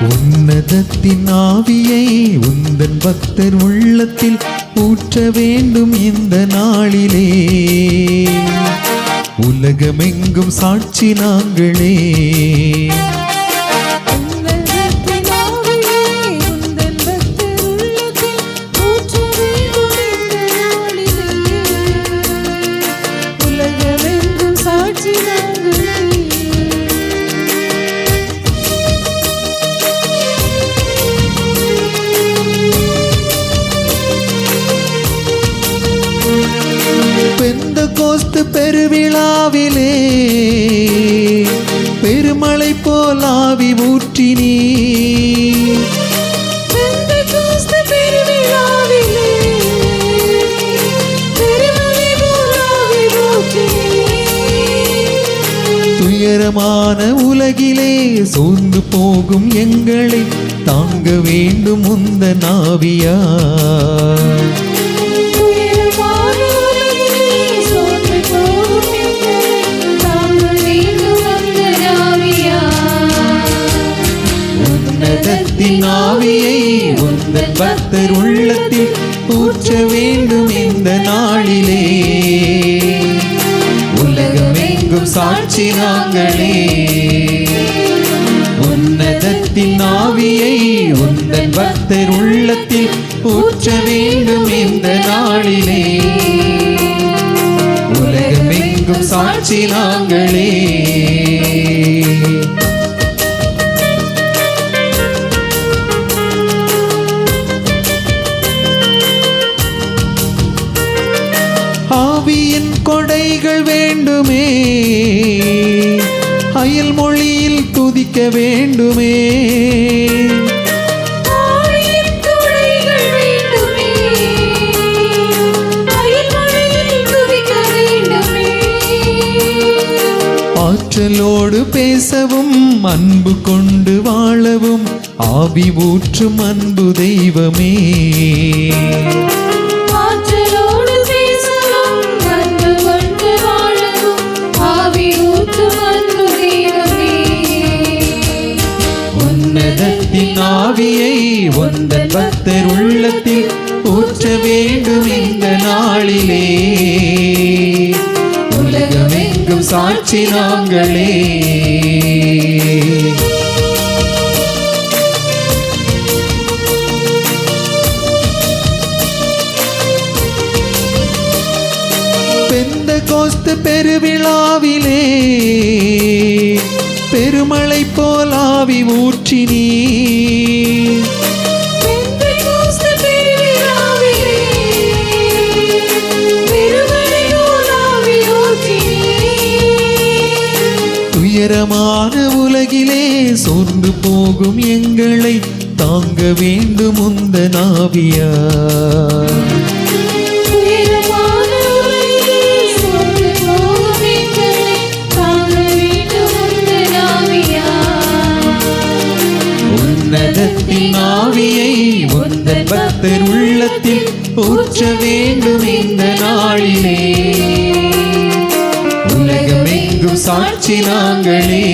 உன்னதத்தின் ஆவியை உந்தன் பக்தர் உள்ளத்தில் ஊற்ற வேண்டும் இந்த நாளிலே. உலகமெங்கும் சாட்சி நாங்களே. பெந்தகோஸ்து பெருவிழாவிலே பெருமழை போல் ஆவி ஊற்றினீ. துயரமான உலகிலே சோர்ந்து போகும் எங்களை தாங்க வேண்டும் உந்தன் ஆவியார். உன்னதத்தின் ஆவியை உந்தன் பக்தர் உள்ளத்தில் ஊற்ற வேண்டும் இந்த நாளிலே. உலகமெங்கும் சாட்சி நாங்களே. உன்னதத்தின் ஆவியை உந்தன் பக்தர் உள்ளத்தில் ஊற்ற வேண்டும் இந்த நாளிலே. உலகமெங்கும் சாட்சி நாங்களே. ஆவியின் கொடைகள் வேண்டுமே, அயல் மொழியில் துதிக்க வேண்டுமே. ஆற்றலோடு பேசவும் அன்பு கொண்டு வாழவும் ஆவி ஊற்றும் அன்பு தெய்வமே. உன்னதத்தின் ஆவியை உந்தன் பக்தர் உள்ளத்தில் ஊற்ற வேண்டும் இந்த நாளிலே. உலகமெங்கும் சாட்சி நாங்களே. பெந்தகோஸ்து பெருவிழாவிலே பெருமழை போல் ஆவி ஊற்றினீ. துயரமான உலகிலே சோர்ந்து போகும் எங்களை தாங்க வேண்டும் உந்தன் ஆவியார். உன்னதத்தின் ஆவியை உந்தன் பக்தர் உள்ளத்தில் ஊற்ற வேண்டும் இந்த நாளிலே. உலகமெங்கும் சாட்சி நாங்களே.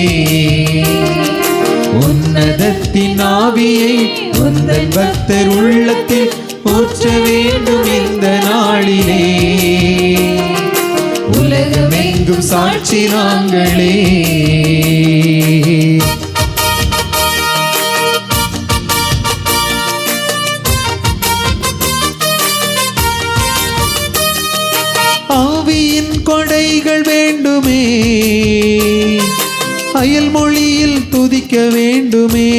உன்னதத்தின் ஆவியை உந்தன் பக்தர் உள்ளத்தில் ஊற்ற வேண்டும் இந்த நாளிலே. உலகமெங்கும் சாட்சி நாங்களே. ஆவியின் கொடைகள் வேண்டுமே, அயல் மொழியில் துதிக்க வேண்டுமே.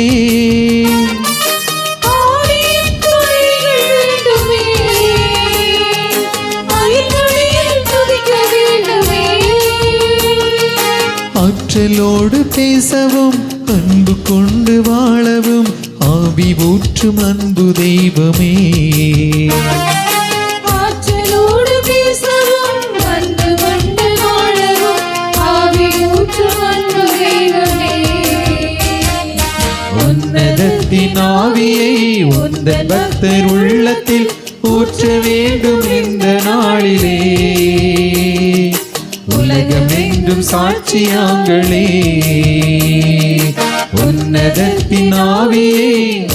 ஆற்றலோடு பேசவும் அன்பு கொண்டு வாழவும் ஆவி ஊற்றும் அன்பு தெய்வமே. உன்னதத்தின் ஆவியை உந்தன் பக்தர் உள்ளத்தில் ஊற்ற வேண்டும் இந்த நாளிலே. உலகமெங்கும் சாட்சி நாங்களே. உன்னதத்தின் ஆவியே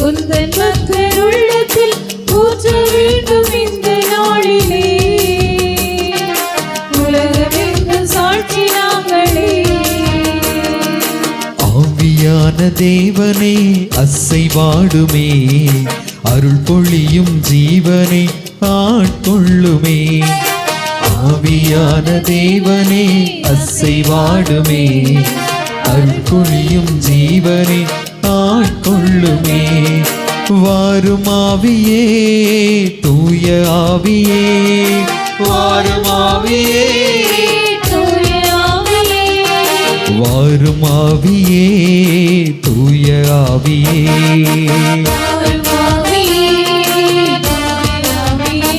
உந்தன் பக்தர் உள்ளத்தில் ஊற்ற வேண்டும் இந்த நாளிலே. உலகமெங்கும் சாட்சி நாங்களே. ஆவியான தேவனே அசைவாடுமே, அருள் பொழியும் ஜீவனை ஆட்கொள்ளுமே. ஆவியான தேவனே அசைவாடுமே, அருள் பொழியும் ஜீவனை ஆட்கொள்ளுமே. வாரும் ஆவியே, தூய ஆவியே, வாரும் ஆவியே, தூய ஆவியே, வாரும் ஆவியே, தூய ஆவியே. வாரும் ஆவியே, தூய ஆவியே.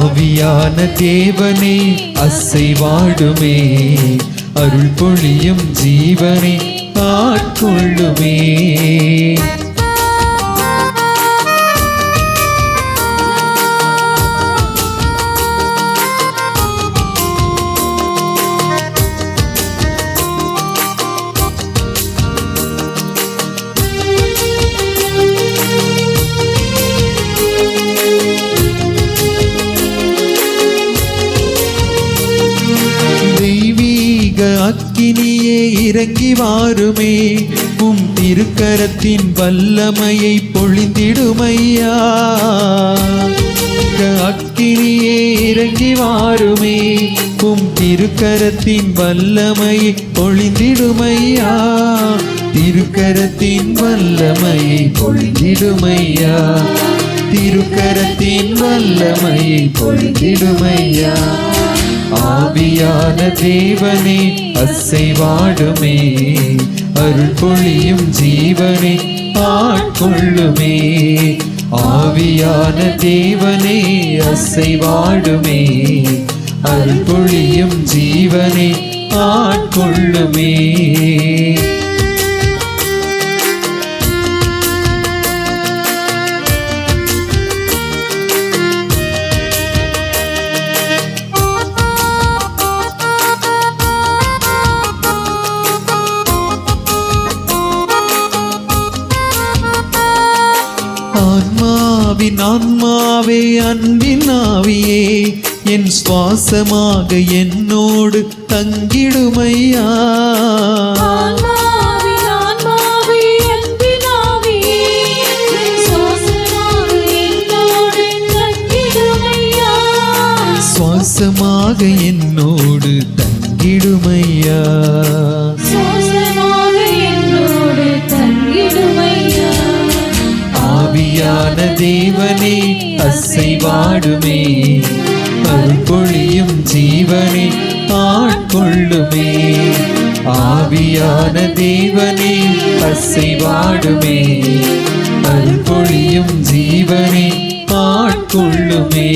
ஆவியான தேவனே அசைவாடுமே, அருள் பொழியும் ஜீவனை ஆட்கொள்ளுமே. தெய்வீக அக்கினியே இறங்கி வாருமே, உம் திருக்கரத்தின் வல்லமையை பொழிந்திடுமையா. அக்கினியே இறங்கி வாருமே, உம் திருக்கரத்தின் வல்லமையை பொழிந்திடுமையா. திருக்கரத்தின் வல்லமையை பொழிந்திடுமையா, திருக்கரத்தின் வல்லமையை பொழிந்திடுமையா. ஆவியான தேவனே அசைவாடுமே, அருள் பொழியும் ஜீவனை ஆட்கொள்ளுமே. ஆவியான தேவனே அசைவாடுமே, அருள் பொழியும் ஜீவனை ஆட்கொள்ளுமே. ஆன்மாவின் ஆன்மாவே, அன்பின் ஆவியே, என் சுவாசமாக என்னோடு தங்கிடுமையா. ஆன்மாவின் ஆன்மாவே, அன்பின் ஆவியே, சுவாசமாக என்னோடு தங்கிடுமையா. சுவாசமாக என்னோடு தங்கிடுமையா. சுவாசமாக என்னோடு தங்கிடுமையா. ஆவியான தேவனே அசைவாடுமே, அருள் பொழியும் ஜீவனை ஆட்கொள்ளுமே. ஆவியான தேவனே அசைவாடுமே, அருள் பொழியும் ஜீவனை ஆட்கொள்ளுமே.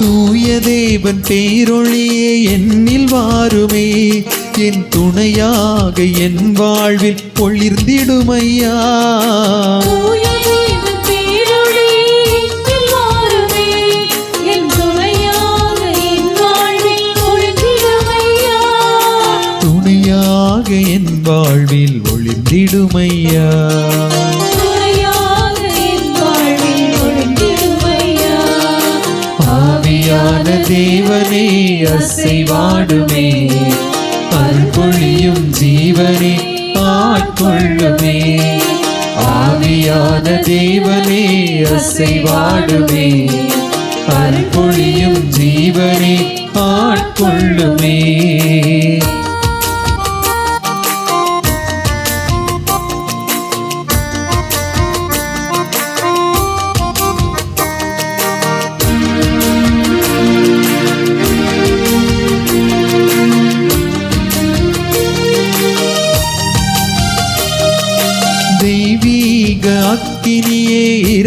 தூய தேவன் பேரொளியே என்னில் வாருமே, என் துணையாக என் வாழ்வில் ஒளிர்ந்திடுமையா. தூய தேவன் பேரொளியே என்னில் வாருமே, என் துணையாக என் வாழ்வில் ஒளிர்ந்திடுமையா. துணையாக என் வாழ்வில் ஒளிர்ந்திடுமையா. துணையாக என் வாழ்வில் ஒளிர்ந்திடுமையா. ஆவியான தேவனே அசைவாடுமே, அருள் பொழியும் ஜீவனை ஆட்கொள்ளுமே. ஆவியான தேவனே அசைவாடுமே, அருள் பொழியும் ஜீவனை ஆட்கொள்ளுமே.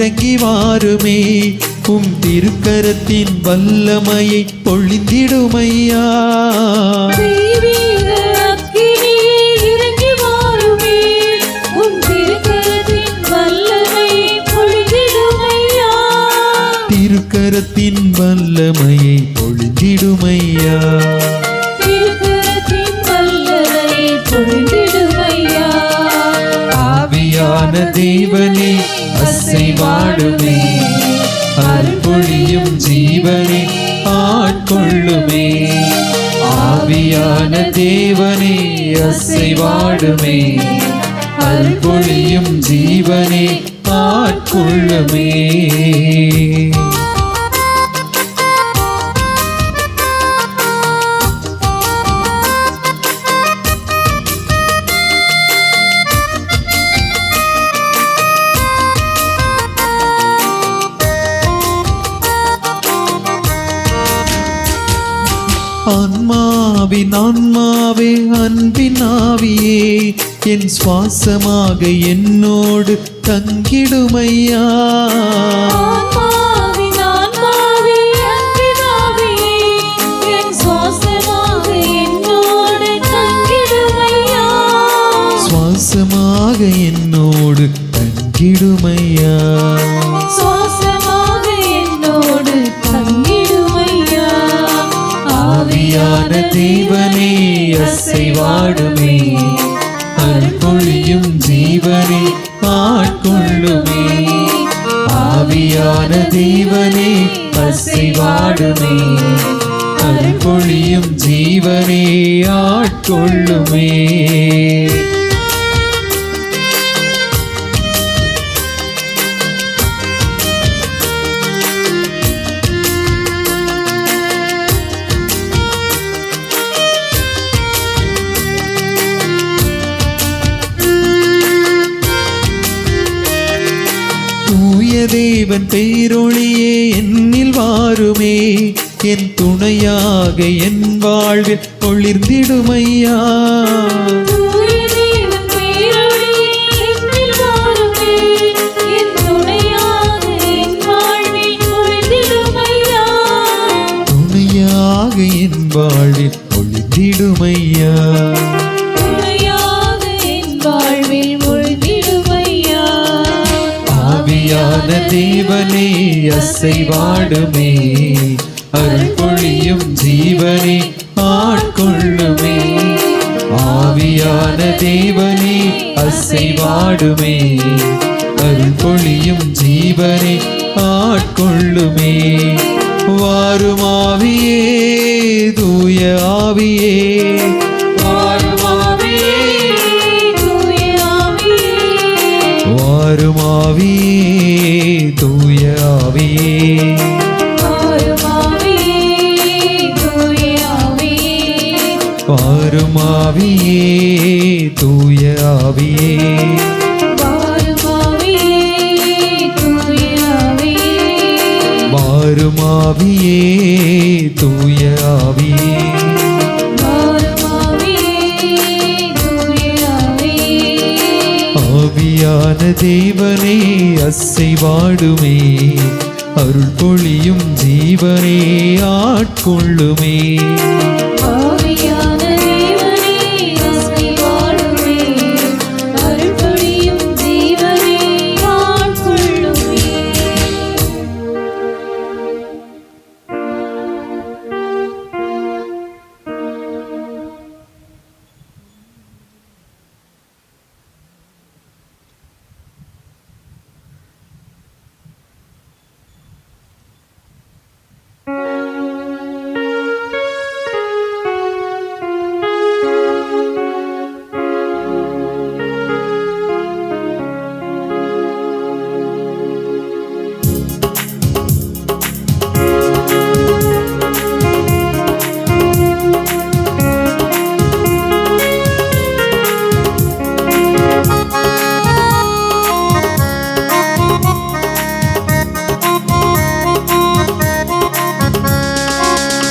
இறங்கி வாருமே உம் திருக்கரத்தின் வல்லமையை பொழிந்திடுமையா தெய்வீக அக்கினி இறங்கி வாருமே உம் திருக்கரத்தின் வல்லமையை பொழிந்திடுமையா திருக்கரத்தின் வல்லமையை பொழிந்திடுமையா திருக்கரத்தின் வல்லமையை பொழிந்திடுமையா ஆவியான தேவனே அசைவாடுமே அருள்பொழியும் ஜீவனே ஆட்கொள்ளுமே ஆவியான தேவனே அசைவாடுமே அருள்பொழியும் ஜீவனே ஆட்கொள்ளுமே ஆன்மாவின் ஆன்மாவே அன்பின் ஆவியே என் சுவாசமாக என்னோடு தங்கிடுமையா ஆன்மாவின் ஆன்மாவே அன்பின் ஆவியே என் சுவாசமாக என்னோடு தங்கிடுமையா சுவாசமாக என்னோடு தங்கிடுமையா சுவாசமாக என்னோடு தங்கிடுமையா ஆவியான தேவனே அசைவாடுமே அருள்பொழியும் ஜீவனே ஆட்கொள்ளுமே ஆவியான தேவனே அசைவாடுமே அருள்பொழியும் ஜீவனே ஆட்கொள்ளுமே தேவன் பேரொளியே என்னில் வாருமே என் துணையாக என் வாழ்வில் ஒளிர்ந்திடுமையா தூய தேவன் பேரொளியே என்னில் வாருமே என் துணையாக என் வாழ்வில் ஒளிர்ந்திடுமையா துணையாக என் வாழ்வில் ஒளிர்ந்திடுமையா துணையாக என் வாழ்வில் ஒளிர்ந்திடுமையா ஆவியான தேவனே அசைவாடுமே அருள்பொழியும் ஜீவனே ஆட்கொள்ளுமே ஆவியான தேவனே அசைவாடுமே அருள்பொழியும் ஜீவனே ஆட்கொள்ளுமே வாரும் ஆவியே தூய ஆவியே வாரும் ஆவியே தூய ஆவியே வாரும் ஆவியே தூய ஆவியே வாரும் ஆவியே தூய ஆவியே வாரும் ஆவியே தூய ஆவியே வாரும் ஆவியே தூய ஆவியே வாரும் ஆவியே தூய ஆவியே வாரும் ஆவியே தூய ஆவியே ஆவியான தேவனே அசைவாடுமே அருள்பொழியும் ஜீவனே ஆட்கொள்ளுமே ஆவியான தேவனே அசைவாடுமே அருள்பொழியும் ஜீவனே ஆட்கொள்ளுமே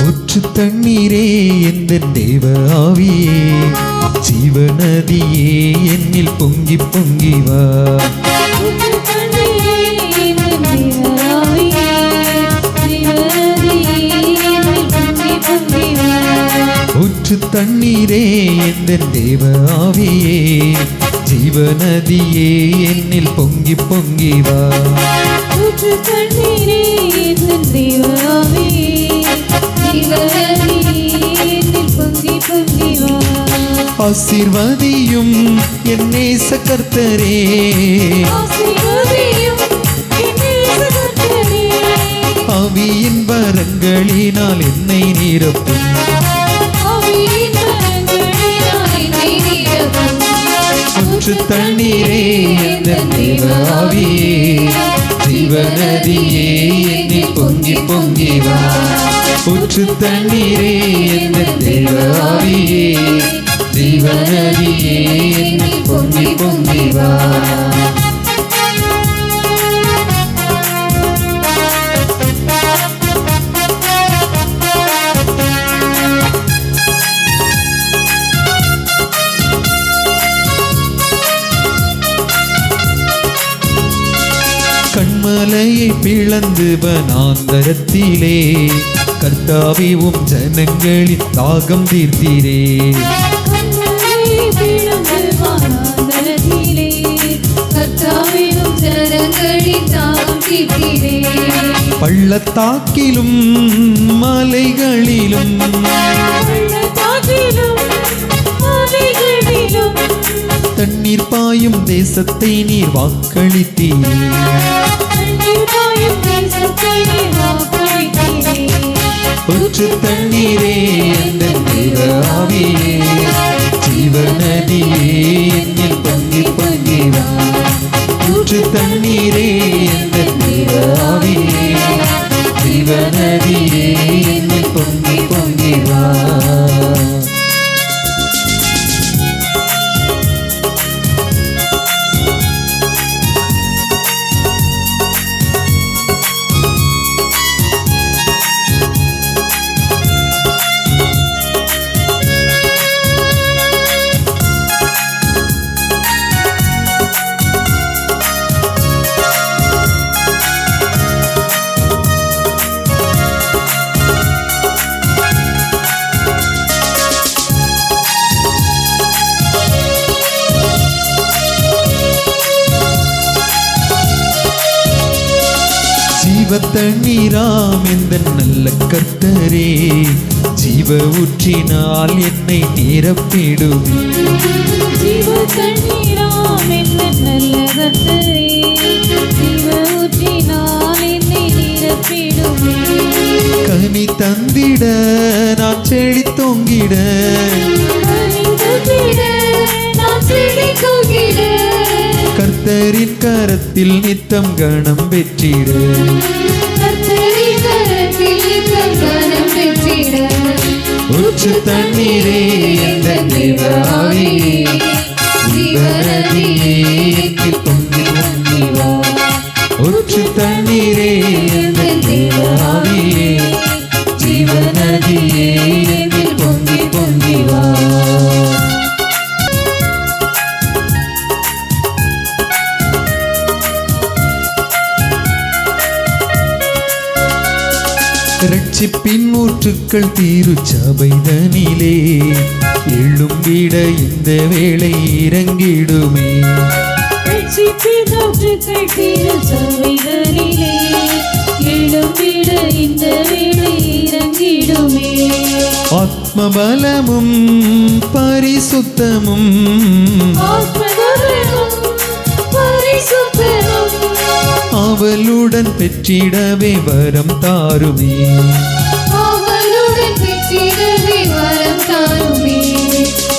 ஊற்று தண்ணீரே எந்தன் தேவ ஆவியே ஜீவநதியே என்னில் பொங்கி பொங்கி வா ஊற்று தண்ணீரே தண்ணீரே எந்தன் தேவ ஆவியே ஜீவநதியே என்னில் பொங்கி பொங்கி வா ஊற்று தண்ணீரே எந்தன் தேவ ஆவியே ஜீவநதியே என்னில் பொங்கி பொங்கி வா ஆசீர்வதியும் என் நேச கர்த்தரே ஆசீர்வதியும் என் நேச கர்த்தரே ஆவியின் வரங்களினால் என்னை நிரப்பும் ஆவியின் வரங்களினால் என்னை நிரப்பும் ஊற்று தண்ணீரே எந்தன் தேவ ஆவியே ஜீவநதியே என்னில் பொங்கி பொங்கி வா ஊற்று தண்ணீரே எந்தன் தேவ ஆவியே ஜீவநதியே என்னில் பொங்கி பொங்கி வா கண்மலையை பிளந்து வனாந்தரத்திலே கர்த்தாவே உம் ஜனங்களின் தாகம் தீர்த்தீரே கண்மலையை பிளந்து வனாந்தரத்திலே கர்த்தாவே உம் ஜனங்களின் தாகம் தீர்த்தீரே பள்ளத்தாக்கிலும் மலைகளிலும் பள்ளத்தாக்கிலும் மலைகளிலும் தண்ணீர் பாயும் தேசத்தை நீர் வாக்களித்தீரே தண்ணீர் பாயும் தேசத்தை நீர் வாக்களித்தீரே ஊற்று தண்ணீரே எந்தன் தேவ ஆவியே ஜீவநதியே என்னில் பொங்கி பொங்கி வா ஊற்று தண்ணீரே எந்தன் தேவ ஆவியே ஜீவநதியே என்னில் பொங்கி பொங்கி வா ஜீவத்தண்ணீராம் எந்தன் நல்ல கர்த்தரே ஜீவ ஊற்றினால் என்னை நிரப்பிடுமே ஜீவ தண்ணீராம் எந்தன் நல்ல கர்த்தரே ஜீவ ஊற்றினால் என்னை நிரப்பிடுமே கனி தந்திட நான் செழித்தோங்கிட அணிந்துதிட நான் செழிக்குகிட கர்த்தரின் கரத்தில் நித்தம் கணம் பெற்றிட கர்த்தரின் கரத்தில் நித்தம் கனம் பெற்றிட ஊற்று தண்ணீரே எந்தன் தேவ ஆவியே ஜீவநதியே என்னில் பொங்கி பொங்கி வா ஊற்று தண்ணீரே எந்தன் தேவ ஆவியே ஜீவநதியே என்னில் பொங்கி பொங்கி வா ரட்சிப்பின் ஊற்றுக்கள் திருச்சபைதனிலே எழும்பிட இந்த வேளை இறங்கிடுமே ரட்சிப்பின் ஊற்றுக்கள் திருச்சபைதனிலே எழும்பிட இந்த வேளை இறங்கிடுமே ஆத்மபலமும் பரிசுத்தமும் ஆத்மபலமும் பரிசுத்தமும் அவளுடன் பெற்றிடவே வரம் தாருமே அவளுடன் பெற்றிடவே வரம் தாருமே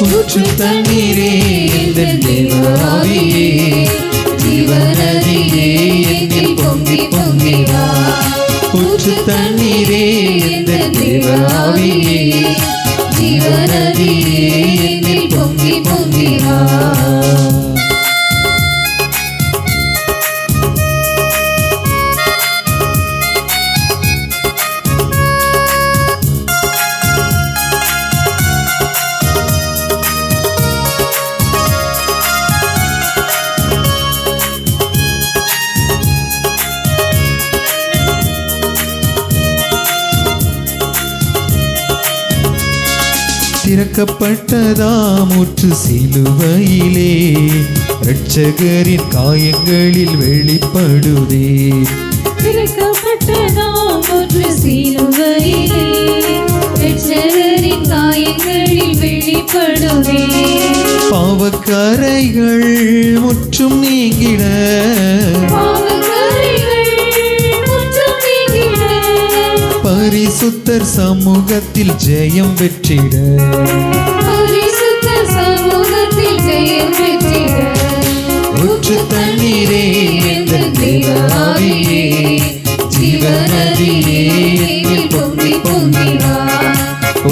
ஊற்று தண்ணீரே எந்தன் தேவ ஆவியே ஜீவநதியே என்னில் பொங்கி பொங்கி வா ஊற்று தண்ணீரே எந்தன் தேவ ஆவியே ஜீவநதியே என்னில் பொங்கி பொங்கி வா திறக்கப்பட்டதாம் ஊற்று சிலுவையிலே, இரட்சகரின் காயங்களில் வெளிப்படுதே. திறக்கப்பட்டதாம் ஊற்று சிலுவையிலே, இரட்சகரின் காயங்களில் வெளிப்படுதே. பாவக்கரைகள் முற்றும் நீங்கிட, பரிசுத்தர் சமூகத்தில் ஜெயம் வெற்றிட, பரிசுத்தர் சமூகத்தில் ஜெயம் வெற்றிட. ஊற்று தண்ணீரே எங்கள் தேவ ஆவியே, ஜீவநதியே எங்கள் பொங்கி பொங்கி வா.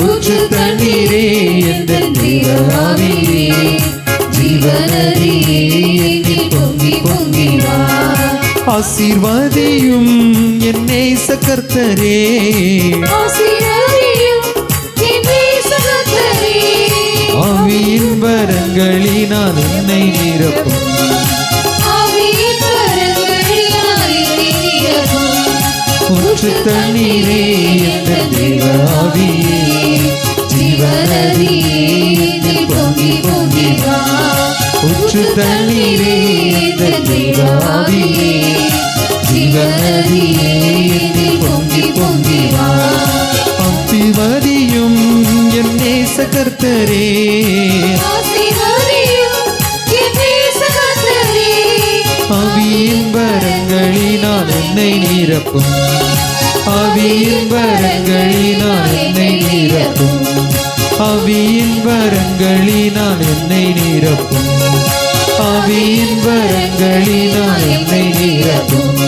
ஊற்று தண்ணீரே எங்கள் தேவ ஆவியே, ஜீவநதியே எங்கள் பொங்கி பொங்கி வா. ஆசீர்வாதியும் என் நேச கர்த்தரே, ஆசீர்வாதியும் என் நேச கர்த்தரே. ஆவியின் வரங்களினால் என்னை நிரப்பும், ஆவியின் வரங்களினால் என்னை நிரப்பும். ஊற்று தண்ணீரே எங்கள் தேவ ஆவியே, ஜீவநதியே எங்கள் பொங்கி பொங்கி வா. ஊற்று தண்ணீரே எங்கள் தேவ ஆவியே, ஜீவநதியே எங்கள் பொங்கி பொங்கி வா. ஆசீர்வாதியும் என் நேச கர்த்தரே, ஆசீர்வாதியும் என் நேச கர்த்தரே. ஆவியின் வரங்களினால் என்னை நிரப்பும், ஆவியின் வரங்களினால் என்னை நிரப்பும், ஆவியின் வரங்களினால் என்னை நிரப்பும், ஆவியின் வரங்களினால் என்னை நிரப்பும்,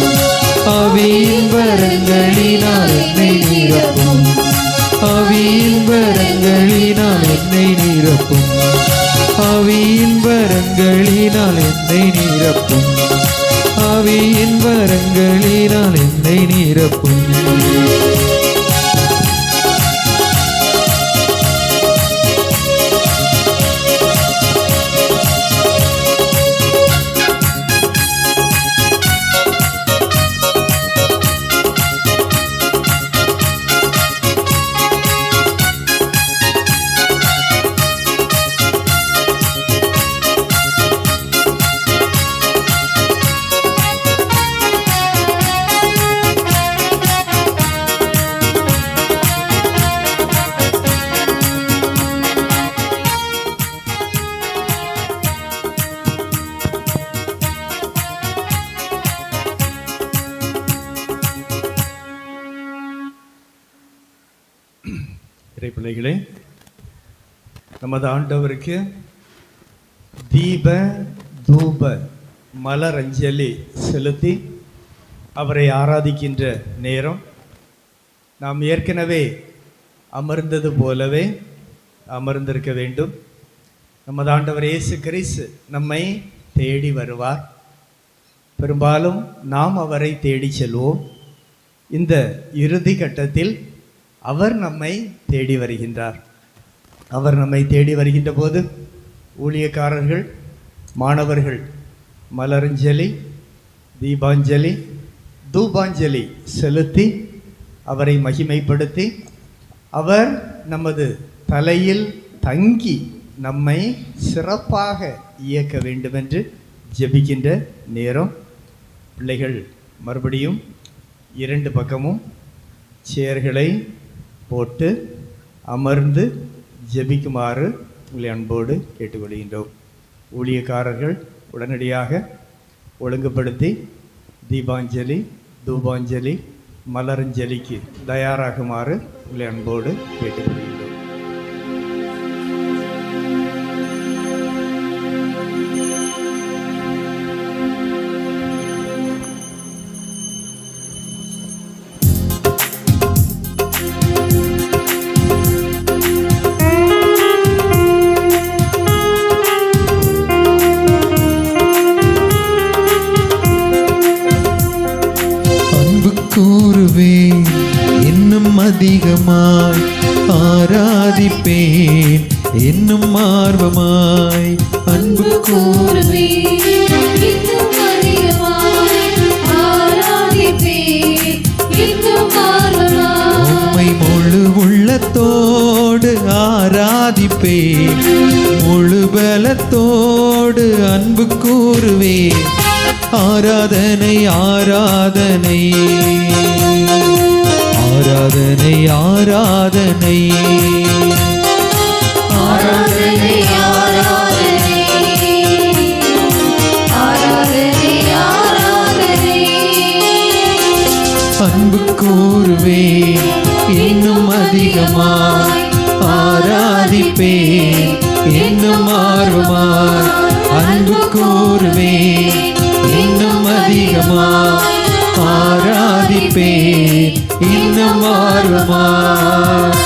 ஆவியின் வரங்களினால் என்னை நிரப்பும், ஆவியின் வரங்களினால் என்னை நிரப்பும், ஆவியின் வரங்களினால் என்னை நிரப்பும், ஆவியின் வரங்களினால் என்னை நிரப்பும். பிள்ளைகளே, நமது ஆண்டவருக்கு தீப தூப மலரஞ்சலி செலுத்தி அவரை ஆராதிக்கின்ற நேரம். நாம் ஏற்கனவே அமர்ந்தது போலவே அமர்ந்திருக்க வேண்டும். நமது ஆண்டவர் இயேசு கிறிஸ்து நம்மை தேடி வருவார். பெரும்பாலும் நாம் அவரை தேடி செல்வோம். இந்த இறுதி கட்டத்தில் அவர் நம்மை தேடி வருகின்றார். அவர் நம்மை தேடி வருகின்ற போது ஊழியக்காரர்கள், மாணவர்கள் மலரஞ்சலி, தீபாஞ்சலி, தூபாஞ்சலி செலுத்தி அவரை மகிமைப்படுத்தி அவர் நமது தலையில் தங்கி நம்மை சிறப்பாக இயக்க வேண்டுமென்று ஜெபிக்கின்ற நேரம். பிள்ளைகள் மறுபடியும் இரண்டு பக்கமும் சேர்களை போட்டு அமர்ந்து ஜெபிக்குமாறு உங்களை அன்போடு கேட்டுக்கொள்கின்றோம். ஊழியக்காரர்கள் உடனடியாக ஒழுங்குபடுத்தி தீபாஞ்சலி, தூபாஞ்சலி, மலரஞ்சலிக்கு தயாராகுமாறு உங்களை அன்போடு கேட்டுக்கொள்கின்றோம். இன்னும் அதிகமாய் ஆராதிப்பேன், இன்னும் ஆர்வமாய் அன்பு கூறுவேன், இன்னும் அதிகமாய் ஆராதிப்பேன், இன்னும் ஆர்வமாய் உம்மை முழு உள்ளத்தோடு ஆராதிப்பேன், பலத்தோடு அன்பு கூறுவே. ஆராதனை ஆராதனை ஆராதனை ஆராதனை ஆராதனை ஆராதனை ஆராதனை ஆராதனை. அன்பு கூறுவே இன்னும் அதிகமாய் ஆராதிப்பே இன்னும் ஆர்வமாய். அன்பு கூறுவே இன்னும் அதிகமாய் ஆராதிப்பே இன்னும் ஆர்வமாய்.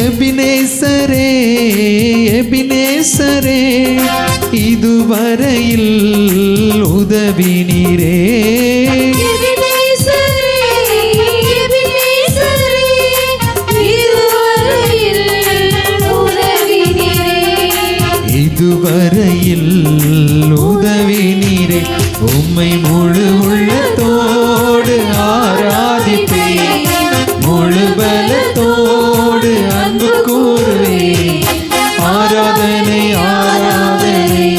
எபினேசரே எபினேசரே இதுவரையில் உதவினீரே. எபினேசரே எபினேசரே இதுவரையில் உதவினீரே. இதுவரையில் உதவினீரே. உம்மை முழு உள்ளத்தோடு ஆராதிப்பே முழு பலத்தோடு அன்பு கூறுவே. ஆராதனை ஆராதனை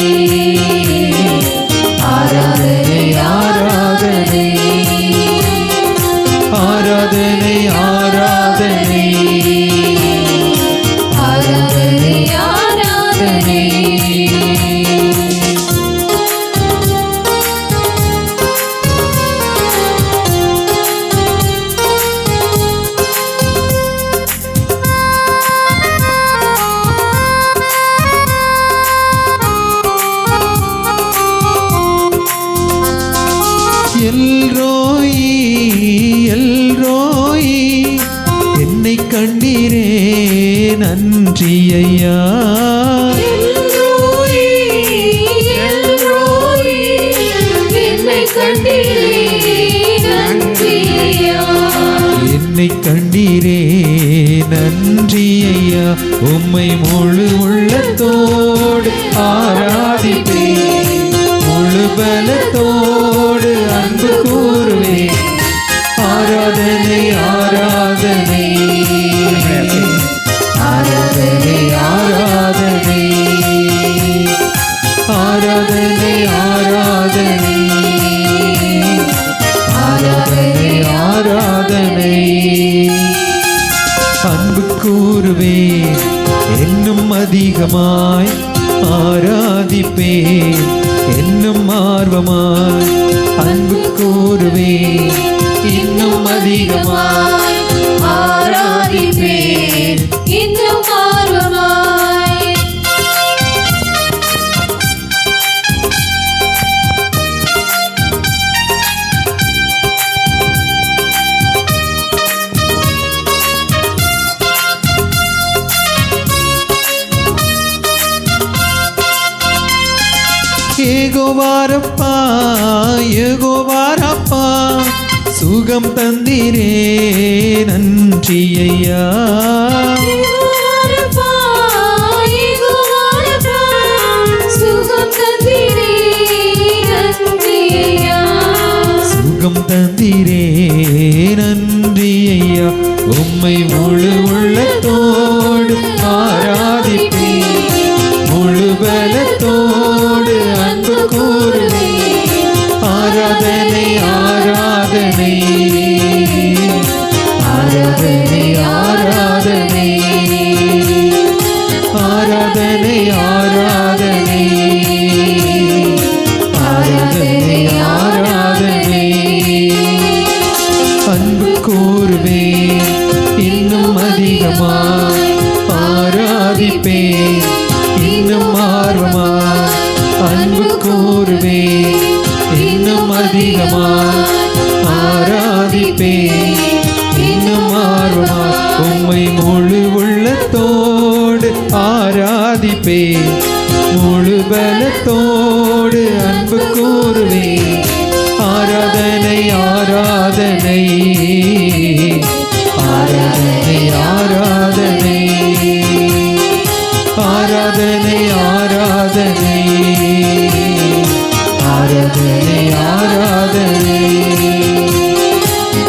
ஆராதனை ஆராதனை ஆராதனை ஆராதனை ஆராதனை ஆராதனை. எல்ரோயி எல்ரோயி என்னை கண்டீரே நன்றி ஐயா. எல்ரோயி எல்ரோயி என்னை கண்டீரே நன்றி ஐயா. என்னை கண்டீரே நன்றி ஐயா. உம்மை முழு உள்ளத்தோடு ஆராதிப்பே முழு பலத்தோடு அன்பு கூறுவே. ஆராதனை ஆராதனை ஆராதனை ஆராதனை ஆராதனை ஆராதனை ஆராதனை ஆராதனை. அன்பு கூறுவே இன்னும் அதிகமாய் ஆராதிப்பே இன்னும் ஆர்வமாய். அன்பு கூறுவே இன்னும் அதிகமாய் ஆராதிப்பேன் இன்னும் ஆர்வமாய். ஏகோவாரப்பா ஏகோவாரப்பா சுகம் தந்தீரே நன்றி ஐயா. யெகோவாரப்பா, யெகோவாரப்பா, சுகம் தந்தீரே நன்றி ஐயா. சுகம் தந்தீரே நன்றி ஐயா. உம்மை முழு உள்ளத்தோடு ஆராதிப்பே முழு பலத்தோடு அன்பு கூறுவே. ஆராதனை ஆராதனை ஆராதனை ஆராதனை ஆராதனை ஆராதனை ஆராதனை ஆராதனை. அன்பு கூறுவே இன்னும் அதிகமாய் ஆராதிப்பே இன்னும் ஆர்வமாய். அன்பு கூறுவே இன்னும் அதிகமாய் ஆராதிப்பே இன்னும் ஆர்வமாய். உம்மை முழு உள்ளத்தோடு ஆராதிப்பே முழு பலத்தோடு அன்பு கூறுவே. ஆராதனை ஆராதனை ஆராதனை ஆராதனை ஆராதனை ஆராதனை ஆராதனை ஆராதனை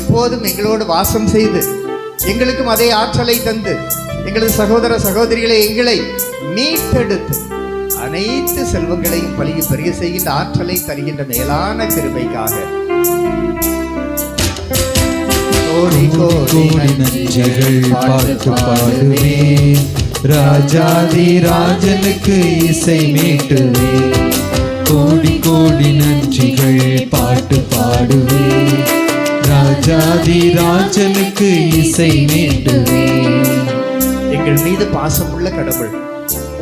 எப்போதும் எங்களோடு வாசம் செய்து எங்களுக்கும் அதே ஆற்றலை தந்து எங்களது சகோதர சகோதரிகளை எங்களை மீட்டெடுத்து அனைத்து செல்வங்களையும் பலிய பெரிய செய்கின்ற ஆற்றலை தருகின்ற மேலான கிருபைக்காக கோடி கோடி நன்றிகள் பாட்டு பாடுவேன், ராஜாதி ராஜனுக்கு இசை மீட்டுவேன். கோடி கோடி நன்றிகள் பாட்டு பாடுவேன், ராஜாதி ராஜனுக்கு இசை மீட்டுவேன். எங்கள் மீது பாசமுள்ள கடவுள்,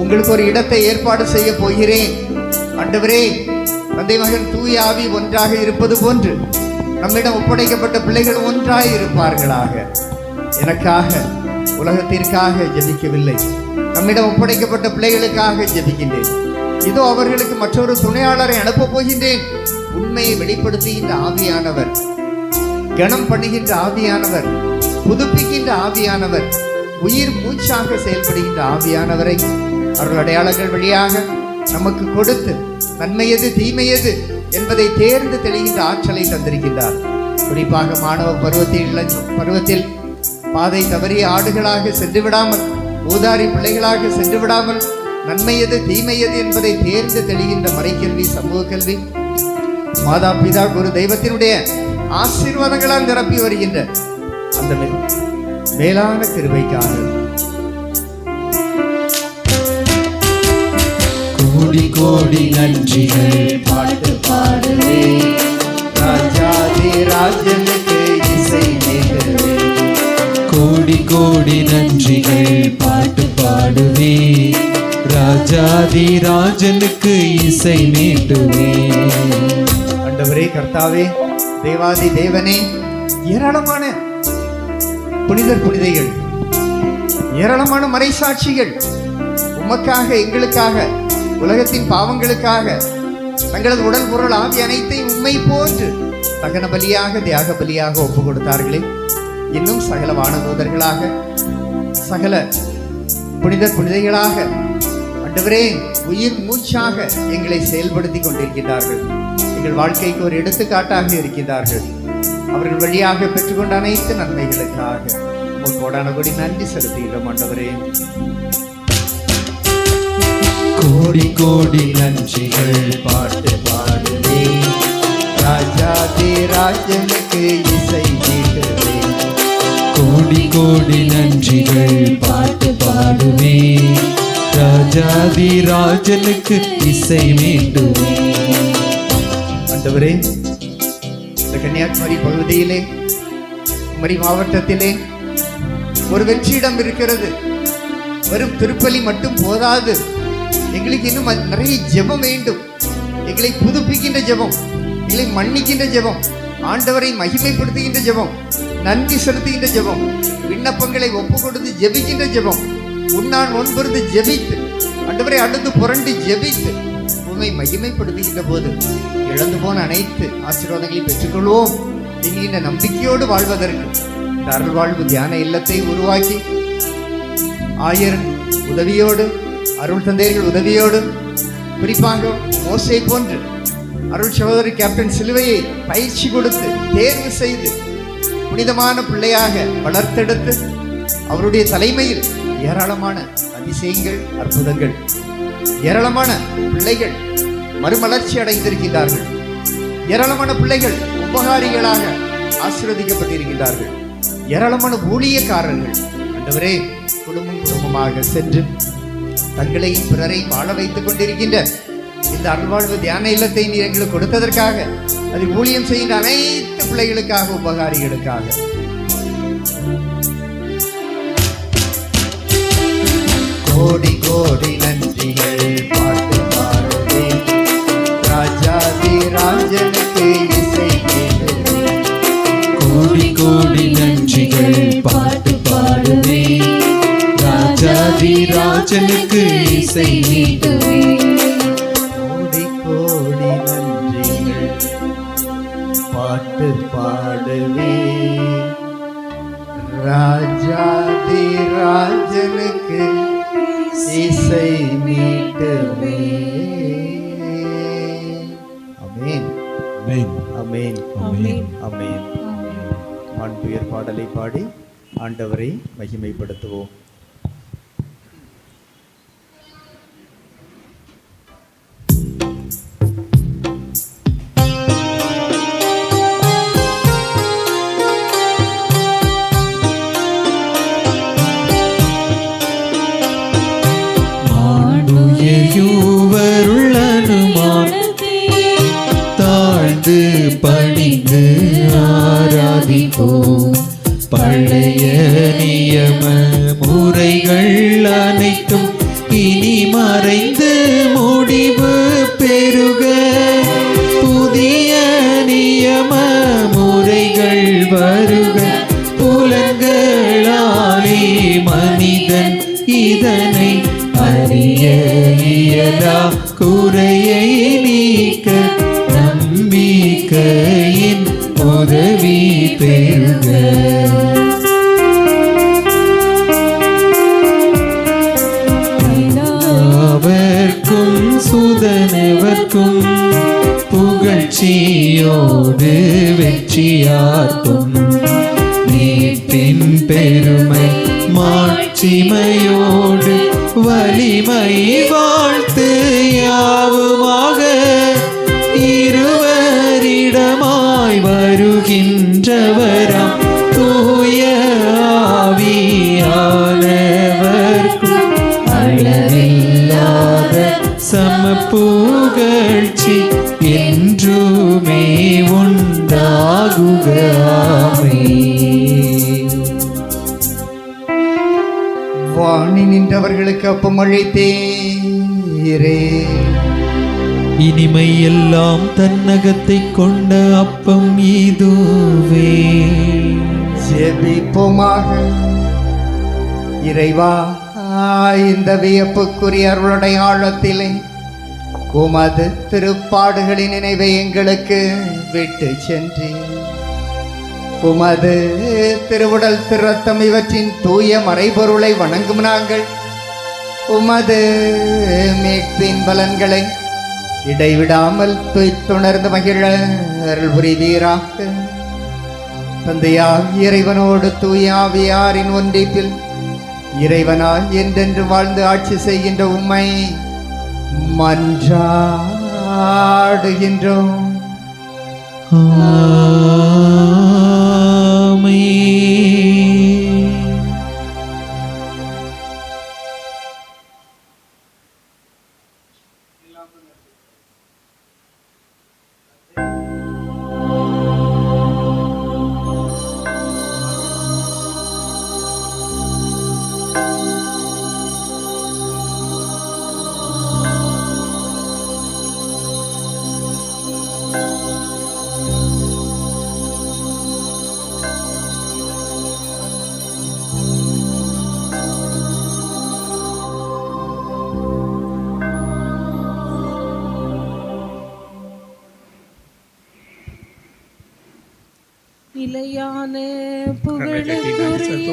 உங்களுக்கு ஒரு இடத்தை ஏற்பாடு செய்ய போகிறேன். ஆண்டவரே, தந்தை மகன் தூய ஆவி ஒன்றாக இருப்பது போன்று நம்மிடம் ஒப்படைக்கப்பட்ட பிள்ளைகள் ஒன்றாக இருப்பார்களாக. எனக்காக உலகத்திற்காக ஜெபிக்கவில்லை, நம்மிடம் ஒப்படைக்கப்பட்ட பிள்ளைகளுக்காக ஜெபிக்கின்றேன். இதோ அவர்களுக்கு மற்றொரு துணையாளரை அனுப்பப் போகின்றேன். உண்மையை வெளிப்படுத்துகின்ற ஆவியானவர், கனம் பண்ணுகின்ற ஆவியானவர், புதுப்பிக்கின்ற ஆவியானவர், உயிர் மூச்சாக செயல்படுகின்ற ஆவியானவரை அவர்கள் அடையாளங்கள் வழியாக நமக்கு கொடுத்து நன்மையது தீமையது என்பதை தேர்ந்து தெளிகின்ற ஆற்றலை தந்திருக்கின்றார். குறிப்பாக மாணவ பருவத்தில் பாதை தவறிய ஆடுகளாக சென்று விடாமல், ஊதாரி பிள்ளைகளாக சென்று விடாமல், நன்மையது தீமையது என்பதை தேர்ந்து தெளிகின்ற மறைக்கல்வி, சமூக கல்வி, மாதா பிதா குரு தெய்வத்தினுடைய ஆசீர்வாதங்களால் நிரப்பி வருகின்ற அந்த மேலான கிருபைக்காக கோடி கோடி நன்றிகள் பாட்டு பாடுவேன், ராஜாதி ராஜனுக்கு இசை மீட்டுவேன். கோடி கோடி நன்றிகள் பாட்டு பாடுவேன், ராஜாதி ராஜனுக்கு இசை மீட்டுவேன். ஆண்டவரே, கர்த்தாவே, தேவாதி தேவனே, ஏராளமான புனிதர் புனிதைகள், ஏராளமான மறைசாட்சிகள் உமக்காக எங்களுக்காக உலகத்தின் பாவங்களுக்காக தங்களது உடல் பொருள் ஆவி அனைத்தையும் உண்மை போன்று தகன பலியாக தியாக பலியாக ஒப்பு கொடுத்தார்களே. இன்னும் சகல வானதூதர்களாக சகல புனிதர் புனிதைகளாக ஆண்டவரே உயிர் மூச்சாக எங்களை செயல்படுத்தி கொண்டிருக்கிறார்கள். எங்கள் வாழ்க்கைக்கு ஒரு எடுத்துக்காட்டாக இருக்கின்றார்கள். அவர்கள் வழியாக பெற்றுக்கொண்ட அனைத்து நன்மைகளுக்காக உங்கள் கோடான கோடி நன்றி செலுத்துகிறோம் ஆண்டவரே. கோடி கோடி நன்றிகள் பாட்டு பாடுவேன், ராஜாதி ராஜனுக்கு இசை மீட்டுவேன். கோடி கோடி நன்றிகள் பாட்டு பாடுவேன், ராஜாதி ராஜனுக்கு இசை மீட்டுவேன். ஆண்டவரே, இந்த கன்னியாகுமரி பகுதியிலே, குமரி மாவட்டத்திலே ஒரு வெற்றிடம் இருக்கிறது. வெறும் திருப்பலி மட்டும் போதாது, எங்களுக்கு இன்னும் நிறைய ஜெபம் வேண்டும். எங்களை புதுப்பிக்கின்ற ஜெபம், எங்களை மன்னிக்கின்ற ஜெபம், ஆண்டவரை மகிமைப்படுத்துகின்ற ஜெபம், நன்றி செலுத்துகின்ற ஜெபம், விண்ணப்பங்களை ஒப்பு கொடுத்து ஜெபிக்கின்ற ஜெபம், உன்னான் ஒன்பது ஜெபித்து ஆண்டவரை அடுத்து புரண்டு ஜெபித்து உண்மை மகிமைப்படுத்துகின்ற போது இழந்து போன அனைத்து ஆசீர்வாதங்களையும் பெற்றுக்கொள்வோம் என்கின்ற நம்பிக்கையோடு வாழ்வதற்கு இந்த அருள்வாழ்வு தியான இல்லத்தை உருவாக்கி ஆயர் உதவியோடு, அருள் தந்தையர்கள் உதவியோடு, குறிப்பாக மோசே போன்று அருள் சகோதரி கேப்டன் சிலுவையை பயிற்சி கொடுத்து தேர்வு செய்து புனிதமான பிள்ளையாக வளர்த்தெடுத்து அவருடைய தலைமையில் ஏராளமான அதிசயங்கள், அற்புதங்கள், ஏராளமான பிள்ளைகள் மறுமலர்ச்சி அடைந்திருக்கின்றார்கள். ஏராளமான பிள்ளைகள் உபகாரிகளாக ஆசீர்வதிக்கப்பட்டிருக்கின்றார்கள். ஏராளமான ஊழியக்காரர்கள் ஆண்டவரே குடும்பமாக சென்று தங்களையும் பிறரையும் வாழ வைத்துக் கொண்டிருக்கின்ற இந்த அருள்வாழ்வு தியான இல்லத்தை நீர் எங்களுக்கு கொடுத்ததற்காக, அதில் ஊழியம் செய்கின்ற அனைத்து பிள்ளைகளுக்காக, உபகாரிகளுக்காக கோடி கோடி நன்றிகள் பாட்டு பாடுவேன், ராஜாதி ராஜனுக்கு இசை மீட்டுவேன். கோடி கோடி நன்றிகள் பாட்டு பாடுவேன், ராஜாதி ராஜனுக்கு இசை மீட்டுவேன். கோடி கோடி நன்றிகள் பாட்டு பாடுவேன், ராஜாதி ராஜனுக்கு இசை மீட்டுவேன். ஆமென், ஆமென், ஆமென், ஆமென். ஆமென். மாண்புயர் பாடலை பாடி ஆண்டவரை மகிமைப்படுத்துவோம். தாழ்ந்து பணிந்து ஆராதிப்போம். பழைய நியம முறைகள் அனைத்தும் இனி மறைந்து முடிவு பெறுக. புதிய நியம முறைகள் வருக. புலன்களாலே மனிதன் இதனை அறிய இயலா. குறையை நீக்க நம்பிக்கையின் உதவி பெறுக. அவர்க்கும் சுதனவர்க்கும் புகழ்ச்சியோடு வெற்றியார்க்கும் நீட்டின் பெருமை மாட்சிமையோடு வலிமை வாழ்த்து யாவுமாக. இருவரிடமாய் வருகின்றவராம் தூய ஆவியானவர்க்கும் அளவில்லாத சமப்புகழ்ச்சி என்றுமே உண்டாகுக. வாணி நின்றவர்களுக்கு அப்பம் அழைத்தீரே. இனிமை எல்லாம் தன்னகத்தை கொண்ட அப்பம் இதுவே. ஜெபிப்போமாக. இறைவா, இந்த வியப்புக்குரிய அருளுடைய ஆழத்திலே உமது திருப்பாடுகளின் நினைவை எங்களுக்கு விட்டு சென்றீர். உமது திருவுடல் திருரத்தம் இவற்றின் தூய மறைபொருளை வணங்கும் நாங்கள் உமது மீட்பின் பலன்களை இடைவிடாமல் துணர்ந்து மகிழ அருள் புரிவீராக. தந்தையாய் இறைவனோடு தூய ஆவியாரின் ஒன்றிப்பில் இறைவனாய் என்றென்று வாழ்ந்து ஆட்சி செய்கின்ற உம்மை மன்றாடுகின்றோம். நிலையான புகழுக்குரிய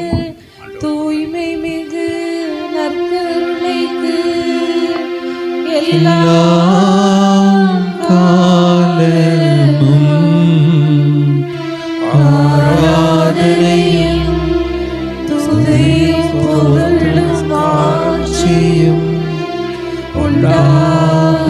தூய்மை மிகு நற்கருணைக்கு எல்லா காலமும் ஆராதனையும் துதியும் புகழும் ஆட்சியும் உண்டாக